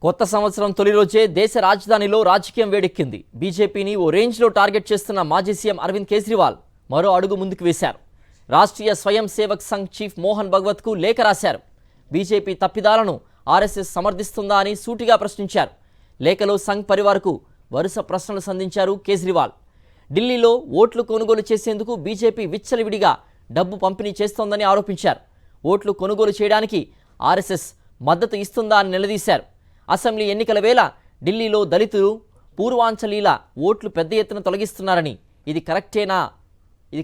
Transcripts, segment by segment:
కొత్త సంవత్సరం తొలి రోజే దేశ రాజధానిలో రాజకీయం వేడెక్కింది. బీజేపీని ఓ రేంజ్లో టార్గెట్ చేస్తున్న మాజీ సీఎం అరవింద్ కేజ్రీవాల్ మరో అడుగు ముందుకు వేశారు. రాష్ట్రీయ స్వయం సేవక్ సంఘ్ చీఫ్ మోహన్ భగవత్కు లేఖ రాశారు. బీజేపీ తప్పిదాలను ఆర్ఎస్ఎస్ సమర్థిస్తుందా అని సూటిగా ప్రశ్నించారు. లేఖలో సంఘ్ పరివార్కు వరుస ప్రశ్నలు సంధించారు కేజ్రీవాల్. ఢిల్లీలో ఓట్లు కొనుగోలు చేసేందుకు బీజేపీ విచ్చలవిడిగా డబ్బు పంపిణీ చేస్తోందని ఆరోపించారు. ఓట్లు కొనుగోలు చేయడానికి ఆర్ఎస్ఎస్ మద్దతు ఇస్తుందా అని నిలదీశారు. అసెంబ్లీ ఎన్నికల వేళ ఢిల్లీలో దళితులు పూర్వాంచలీల ఓట్లు పెద్ద ఎత్తున తొలగిస్తున్నారని, ఇది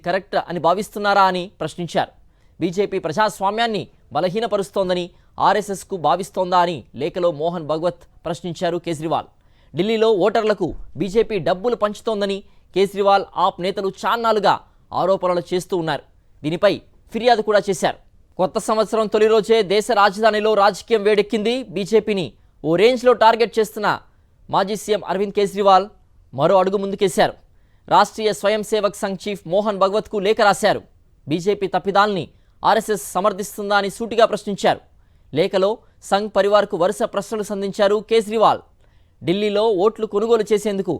కరెక్ట్ అని భావిస్తున్నారా అని ప్రశ్నించారు. బీజేపీ ప్రజాస్వామ్యాన్ని బలహీనపరుస్తోందని ఆర్ఎస్ఎస్కు భావిస్తోందా అని లేఖలో మోహన్ భగవత్ ప్రశ్నించారు కేజ్రీవాల్. ఢిల్లీలో ఓటర్లకు బీజేపీ డబ్బులు పంచుతోందని కేజ్రీవాల్ ఆప్ నేతలు చాన్నాళ్లుగా ఆరోపణలు చేస్తూ ఉన్నారు. దీనిపై ఫిర్యాదు కూడా చేశారు. కొత్త సంవత్సరం తొలి రోజే దేశ రాజధానిలో రాజకీయం వేడెక్కింది. బీజేపీని ఓ రేంజ్లో టార్గెట్ చేస్తున్న మాజీ సీఎం అరవింద్ కేజ్రీవాల్ మరో అడుగు ముందుకేశారు. రాష్ట్రీయ స్వయం సేవక్ సంఘ్ చీఫ్ మోహన్ భగవత్కు లేఖ రాశారు. బీజేపీ తప్పిదాల్ని ఆర్ఎస్ఎస్ సమర్థిస్తుందా అని సూటిగా ప్రశ్నించారు. లేఖలో సంఘ్ పరివార్కు వరుస ప్రశ్నలు సంధించారు కేజ్రీవాల్. ఢిల్లీలో ఓట్లు కొనుగోలు చేసేందుకు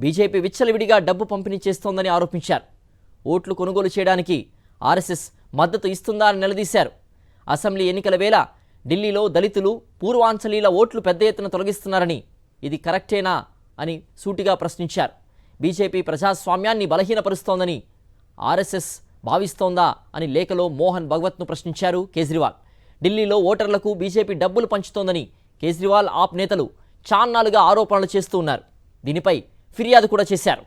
బీజేపీ విచ్చలవిడిగా డబ్బు పంపిణీ చేస్తోందని ఆరోపించారు. ఓట్లు కొనుగోలు చేయడానికి ఆర్ఎస్ఎస్ మద్దతు ఇస్తుందా అని నిలదీశారు. అసెంబ్లీ ఎన్నికల వేళ ఢిల్లీలో దళితులు పూర్వాంచలీల ఓట్లు పెద్ద ఎత్తున తొలగిస్తున్నారని, ఇది కరెక్టేనా అని సూటిగా ప్రశ్నించారు. బీజేపీ ప్రజాస్వామ్యాన్ని బలహీనపరుస్తోందని ఆర్ఎస్ఎస్ భావిస్తోందా అని లేఖలో మోహన్ భగవత్ను ప్రశ్నించారు కేజ్రీవాల్. ఢిల్లీలో ఓటర్లకు బీజేపీ డబ్బులు పంచుతోందని కేజ్రీవాల్ ఆప్ నేతలు చాన్నాళ్లుగా ఆరోపణలు చేస్తూ ఉన్నారు. దీనిపై ఫిర్యాదు కూడా చేశారు.